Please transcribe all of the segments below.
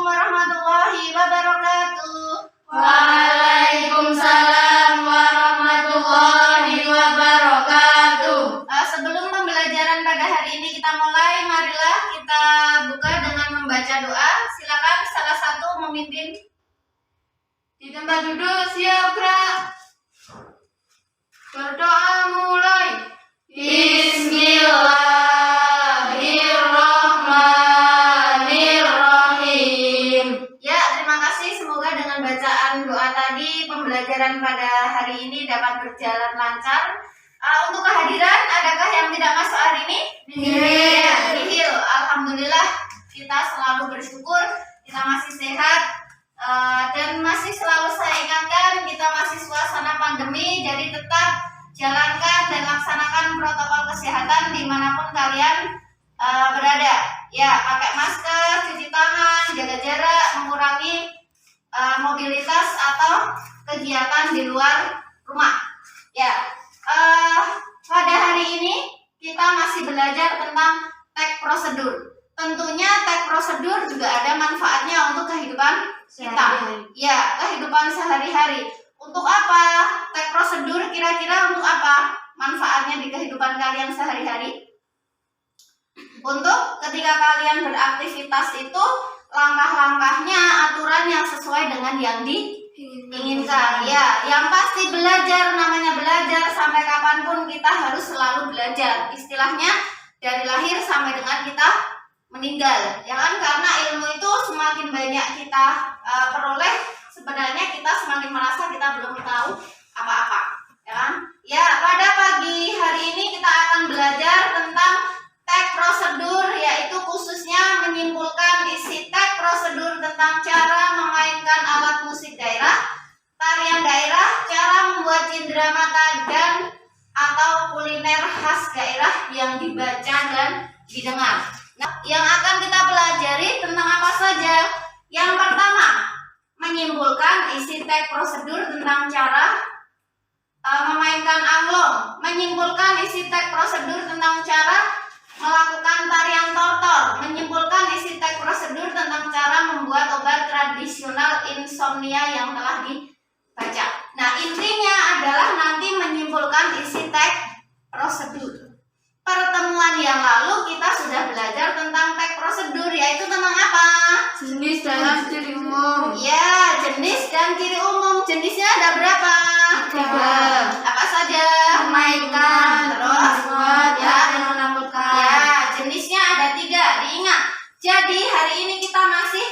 warahmatullahi wabarakatuh. Waalaikumsalam warahmatullahi wabarakatuh. Sebelum pembelajaran pada hari ini kita mulai, marilah kita buka dengan membaca doa. Silakan salah satu memimpin. Di tempat duduk siap gerak. Berdoa mulai. Bismillahirrahmanirrahim. Ya, terima kasih. Semoga dengan bacaan doa tadi pembelajaran pada hari ini dapat berjalan lancar. Untuk kehadiran, adakah yang tidak masuk hari ini? Nihil. Alhamdulillah, kita selalu bersyukur kita masih sehat. Dan masih selalu saya ingatkan, kita masih suasana pandemi, jadi tetap jalankan dan laksanakan protokol kesehatan dimanapun kalian berada. Ya, pakai masker, cuci tangan, jaga jarak, mengurangi mobilitas atau kegiatan di luar rumah. Ya, pada hari ini kita masih belajar tentang tag prosedur. Tentunya tag prosedur juga ada manfaatnya untuk kehidupan kita. Ya, kehidupan sehari-hari. Untuk apa tag prosedur? Kira-kira untuk apa manfaatnya di kehidupan kalian sehari-hari? Untuk ketika kalian beraktivitas itu, langkah-langkahnya, aturan yang sesuai dengan yang diinginkan. Ya, yang pasti belajar, namanya belajar, sampai kapanpun kita harus selalu belajar. Istilahnya dari lahir sampai dengan kita meninggal, ya kan? Karena ilmu itu semakin banyak kita peroleh, sebenarnya kita semakin merasa kita belum tahu apa-apa, ya kan? Ya, pada pagi hari ini kita akan belajar tentang tag prosedur, yaitu khususnya menyimpulkan isi tag prosedur tentang cara memainkan alat musik daerah, tarian daerah, cara membuat cindera mata dan atau kuliner khas daerah yang dibaca dan didengar. Yang akan kita pelajari tentang apa saja? Yang pertama, menyimpulkan isi tag prosedur tentang cara memainkan anglong, menyimpulkan isi tag prosedur tentang cara melakukan tarian tortor, menyimpulkan isi tag prosedur tentang cara membuat obat tradisional insomnia yang telah dibaca. Nah, intinya adalah nanti menyimpulkan isi tag prosedur. Pertemuan yang lalu kita sudah belajar tentang tag prosedur, yaitu tentang apa? Jenis dan ciri umum. Ya, jenis dan ciri umum. Jenisnya ada berapa? 3. Apa saja? Memainkan, terus membuat, ya, dan menambahkan. ya, jenisnya ada 3. Diingat. Jadi hari ini kita masih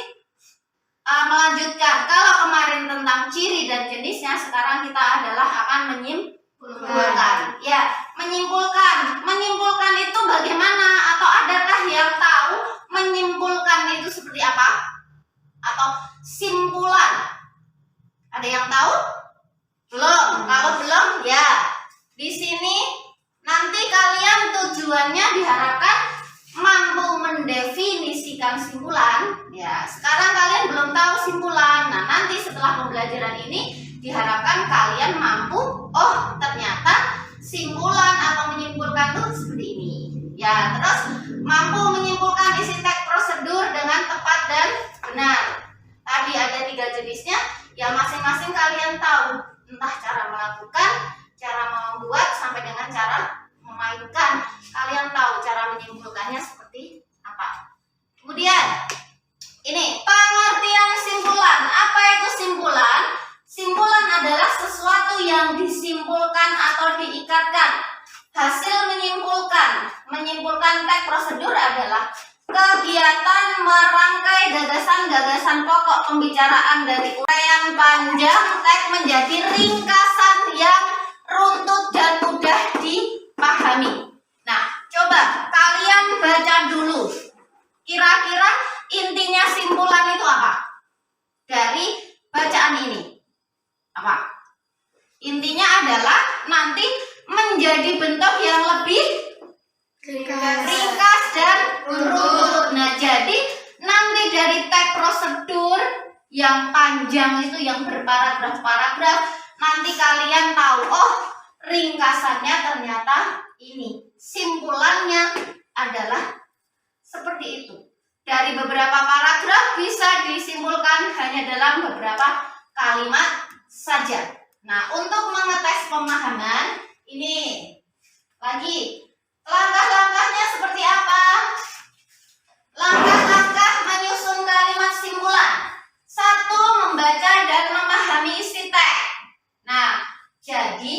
melanjutkan. Kalau kemarin tentang ciri dan jenisnya, sekarang kita adalah akan menyimpulkan. Ya, menyimpulkan. Menyimpulkan itu bagaimana? Atau adakah yang tahu menyimpulkan itu seperti apa? Atau simpulan? Ada yang tahu? Belum. Kalau belum, ya. Di sini nanti kalian tujuannya diharapkan mampu mendefinisikan simpulan. Ya, sekarang kalian belum tahu simpulan. Nah, nanti setelah pembelajaran ini diharapkan kalian mampu, oh ternyata simpulan atau menyimpulkan itu seperti ini. Ya, terus mampu menyimpulkan isi tag prosedur dengan tepat dan benar. Tadi ada 3 jenisnya, yang masing-masing kalian tahu, entah cara melakukan, cara membuat, sampai dengan cara memainkan. Kalian tahu cara menyimpulkannya seperti apa. Kemudian ini pengertian simpulan. Apa itu simpulan? Simpulan adalah sesuatu yang disimpulkan atau diikatkan. Hasil menyimpulkan tag prosedur adalah kegiatan merangkai gagasan-gagasan pokok pembicaraan dari uraian panjang tag menjadi ringkasan yang runtut dan mudah dipahami. Nah, coba kalian baca dulu. Kira-kira intinya simpulan itu apa? Dari bacaan ini. Apa? Intinya adalah nanti menjadi bentuk yang lebih ringkas dan runtut. Nah, jadi nanti dari tag prosedur yang panjang itu, yang berparagraf-paragraf, nanti kalian tahu, oh ringkasannya ternyata ini, simpulannya adalah seperti itu. dari beberapa paragraf bisa disimpulkan hanya dalam beberapa kalimat saja. Nah, untuk mengetes pemahaman, ini lagi langkah-langkahnya seperti apa? Langkah-langkah menyusun kalimat simpulan. 1. Membaca dan memahami isi teks. Nah, jadi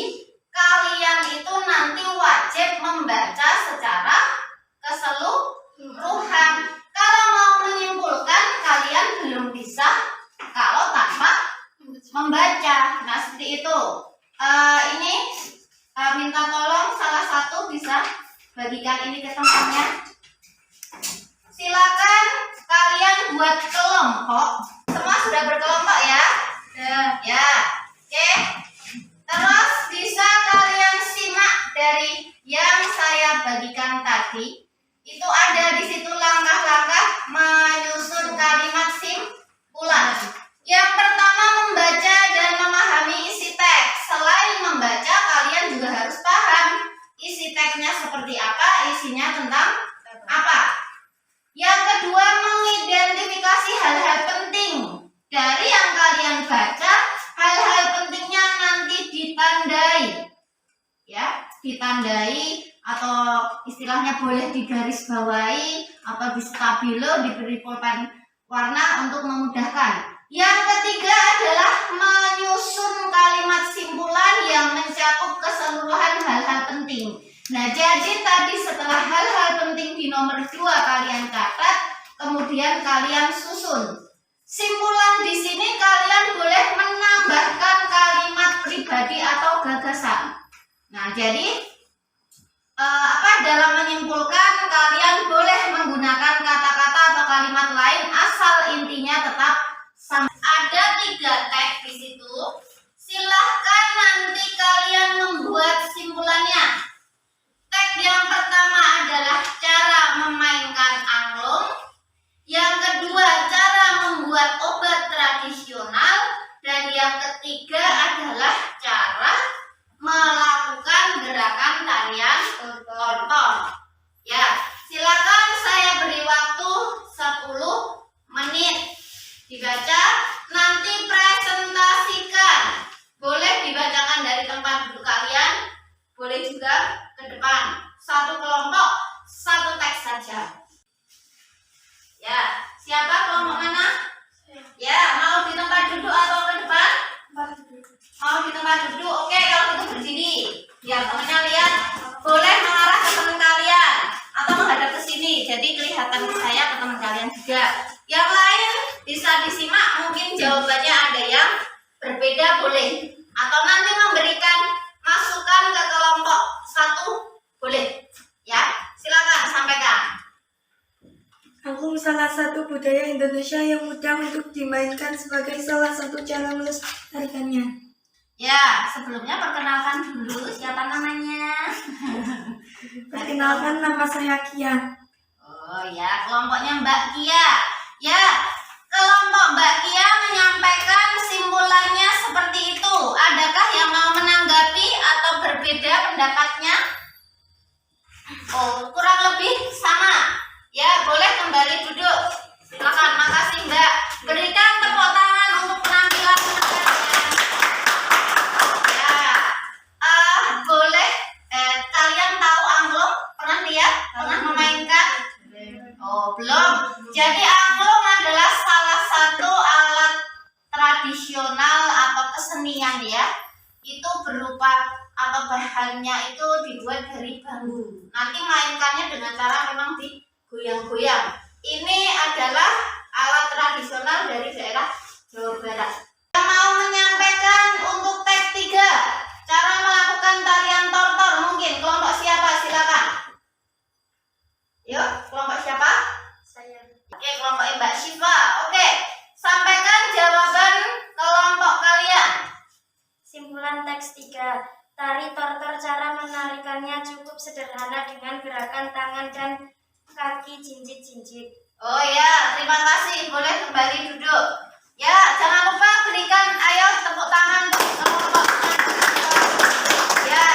kalian itu nanti wajib membaca secara keseluruhan. Kalau mau menyimpulkan, kalian belum bisa kalau tanpa membaca. Nah, seperti itu. Ini minta tolong salah satu bisa bagikan ini ke temannya. Silakan kalian buat kelompok. Semua sudah berkelompok ya? Ya. Oke. Terus bisa kalian simak dari yang saya bagikan tadi. Itu ada di situ langkah-langkah menyusun kalimat simpulan. Yang pertama, membaca dan memahami isi teks. Selain membaca, kalian juga harus paham isi teksnya seperti apa, isinya tentang apa. Yang kedua, mengidentifikasi hal-hal penting dari yang kalian baca. Hal-hal pentingnya nanti ditandai, ya, ditandai atau istilahnya boleh digarisbawahi atau di stabilo, diberi pulpen warna untuk memudahkan. Yang ketiga adalah menyusun kalimat simpulan yang mencakup keseluruhan hal-hal penting. Nah, jadi tadi setelah hal-hal penting di nomor 2 kalian catat, kemudian kalian susun. Simpulan di sini kalian boleh menambahkan kalimat pribadi atau gagasan. Nah, jadi dalam menyimpulkan kalian boleh menggunakan kata-kata atau kalimat lain asal intinya tetap sama. Ada 3 teks di situ. Silahkan nanti kalian membuat simpulannya. Teks yang pertama adalah cara memainkan angklung. Yang kedua, cara membuat obat tradisional. Dan yang ketiga adalah cara melakukan gerakan tarian tortor. Ya, silakan saya beri waktu 10 menit. Dibaca, nanti presentasikan. Boleh dibacakan dari tempat duduk kalian, boleh juga ke depan. 1 kelompok, 1 teks saja. Ya, siapa kelompok mana? Ya, mau di tempat duduk atau ke depan? Mau di tempat duduk, oke, kalau gitu berdiri. Biar temennya lihat. Boleh mengarah ke teman kalian atau menghadap ke sini, jadi kelihatan ke saya, ke teman kalian juga. Yang lain bisa disimak, mungkin jawabannya ada yang berbeda boleh. Atau nanti memberikan masukan ke kelompok 1 boleh. Ya, silakan sampaikan. Angklung salah satu budaya Indonesia yang mudah untuk dimainkan sebagai salah satu cara melestarikannya. Ya, sebelumnya perkenalkan dulu siapa namanya. Perkenalkan, nama saya Kia. Oh ya, kelompoknya Mbak Kia. Ya, kelompok Mbak Kia menyampaikan simpulannya seperti itu. Adakah yang mau menanggapi atau berbeda pendapatnya? Oh, kurang lebih sama. Ya, boleh kembali duduk. Silakan, makasih Mbak. Berikan tepuk tangan untuk penampilan kalian. Ya, boleh. Kalian tahu angklung? Pernah lihat? Pernah memainkan? Oh, belum. Jadi angklung adalah salah satu alat tradisional atau kesenian ya. Itu berupa atau bahannya itu dibuat dari bambu. Nanti mainkannya dengan cara memang digoyang-goyang. Ini adalah alat tradisional dari daerah Jawa Barat. Yang mau menyampaikan untuk teks 3, cara melakukan tarian tortor, mungkin kelompok siapa? Silakan. Yuk, kelompok siapa? Saya. Oke, kelompok Mbak Syifa. Oke, sampaikan jawaban kelompok kalian. Simpulan teks 3. Tari tortor, cara menarikannya cukup sederhana dengan gerakan tangan dan kaki jinjit-jinjit. Oh ya, terima kasih. Boleh kembali duduk. Ya, jangan lupa berikan ayo tepuk tangan untuk kelompok. Ya,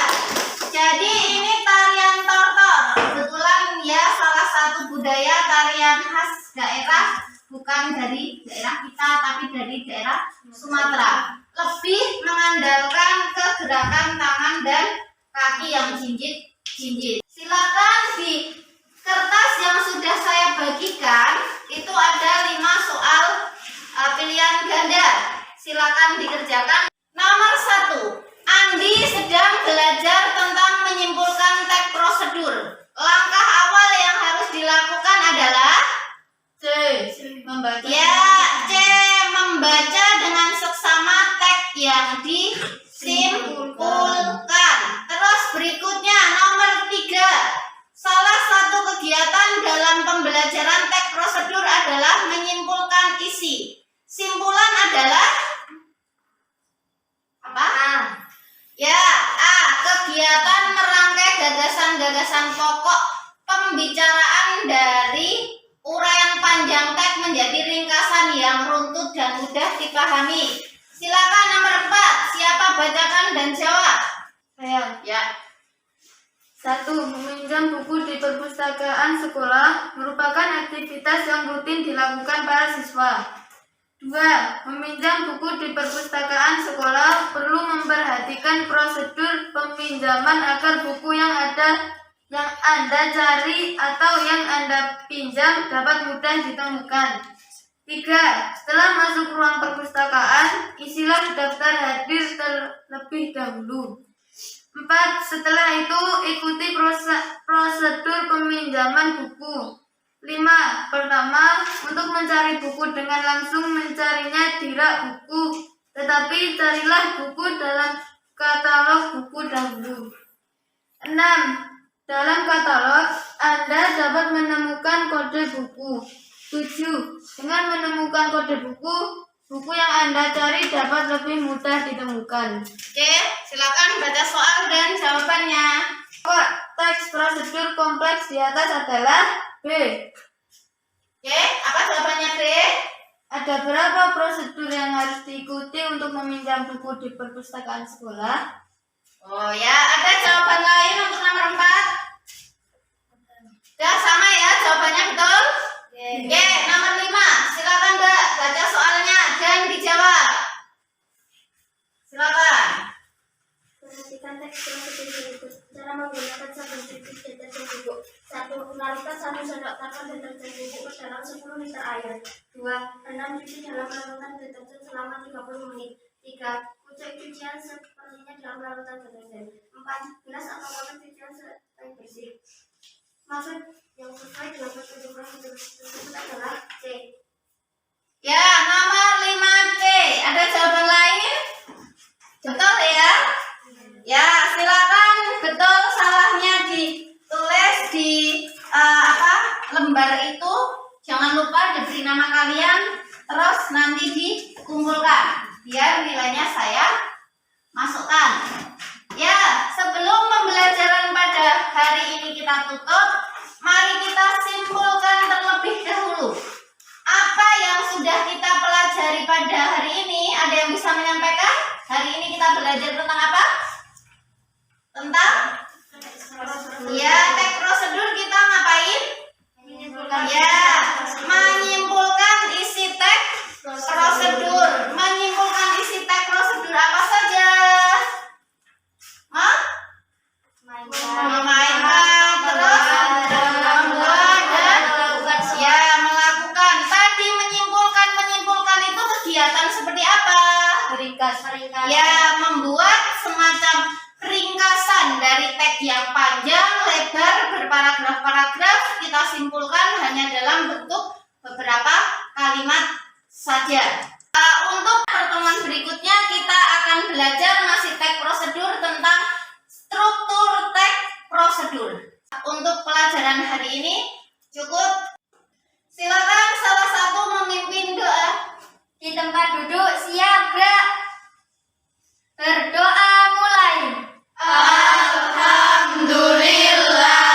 jadi ini tarian tortor. Kebetulan ya salah satu budaya tarian khas daerah, bukan dari daerah kita tapi dari daerah Sumatera. Lebih mengandalkan ke gerakan tangan dan kaki yang jinjit-jinjit. Silakan di kertas yang sudah saya bagikan itu ada 5 soal pilihan ganda. Silakan dikerjakan. Nomor 1, Andi sedang belajar tentang menyimpulkan teks prosedur. Langkah awal yang harus dilakukan adalah C. Membaca. ya C. Membaca dengan seksama teks yang disimpulkan. Terus berikutnya nomor 3. Salah satu kegiatan dalam pembelajaran teks prosedur adalah menyimpulkan isi. Simpulan adalah apa? Ya, A. Kegiatan merangkai gagasan-gagasan pokok pembicaraan dari uraian panjang teks menjadi ringkasan yang runtut dan mudah dipahami. Silakan nomor 4. Siapa bacakan dan jawab? Saya. Ya. 1. Meminjam buku di perpustakaan sekolah merupakan aktivitas yang rutin dilakukan para siswa. 2. Meminjam buku di perpustakaan sekolah perlu memperhatikan prosedur peminjaman agar buku yang Anda cari atau yang Anda pinjam dapat mudah ditemukan. 3. Setelah masuk ruang perpustakaan, isilah daftar hadir terlebih dahulu. 4. Setelah itu, ikuti prosedur peminjaman buku. 5. Pertama, untuk mencari buku dengan langsung mencarinya di rak buku, tetapi carilah buku dalam katalog buku dahulu. 6. Dalam katalog, Anda dapat menemukan kode buku. 7. Dengan menemukan kode buku yang Anda cari dapat lebih mudah ditemukan. Oke, silakan baca soal dan jawabannya. Teks prosedur kompleks di atas adalah B. Oke, apa jawabannya B? Ada berapa prosedur yang harus diikuti untuk meminjam buku di perpustakaan sekolah? Oh ya, ada jawaban lain untuk nomor 4? Ya, sama ya, jawabannya betul? Oke, nomor 5. Silakan Mbak, baca soalnya dan dijawab. Silakan. Perhatikan teks prosedur berikut. Cara menggunakan sabun titik deterjen bubuk. 1. Larutkan 1 sendok makan deterjen bubuk ke dalam 10 liter air. 2. Rendam cuci dalam larutan deterjen selama 30 menit. 3. Kucek cucian seperlunya dalam larutan deterjen. 4. Bilas atau kotak cucian sampai bersih. Maksud yang sesuai dengan prosedur tersebut adalah C. Ya, nomor 5C. Ada jawaban lain? Betul ya? Ya, silakan betul salahnya ditulis di lembar itu. Jangan lupa diberi nama kalian, terus nanti dikumpulkan biar nilainya saya masukkan. Ya, sebelum pembelajaran pada hari ini kita tutup, mari kita simpulkan terlebih dahulu. Apa yang sudah kita pelajari pada hari ini? Ada yang bisa menyampaikan? Hari ini kita belajar tentang apa? Tentang? Ya, teks prosedur kita ngapain? Ya, menyimpulkan isi teks prosedur. Menyimpulkan isi teks prosedur apa saja? Memainkan, terus membuat dan ya melakukan. Tadi menyimpulkan itu kegiatan seperti apa? Ringkas. Ya, membuat semacam ringkasan dari teks yang panjang, lebar, berparagraf-paragraf kita simpulkan hanya dalam bentuk beberapa kalimat saja. Untuk pertemuan berikutnya kita akan belajar masih teks prosedur tentang struktur teks prosedur. Untuk pelajaran hari ini cukup. Silakan salah satu memimpin doa. Di tempat duduk siap gerak. Berdoa mulai. Alhamdulillah.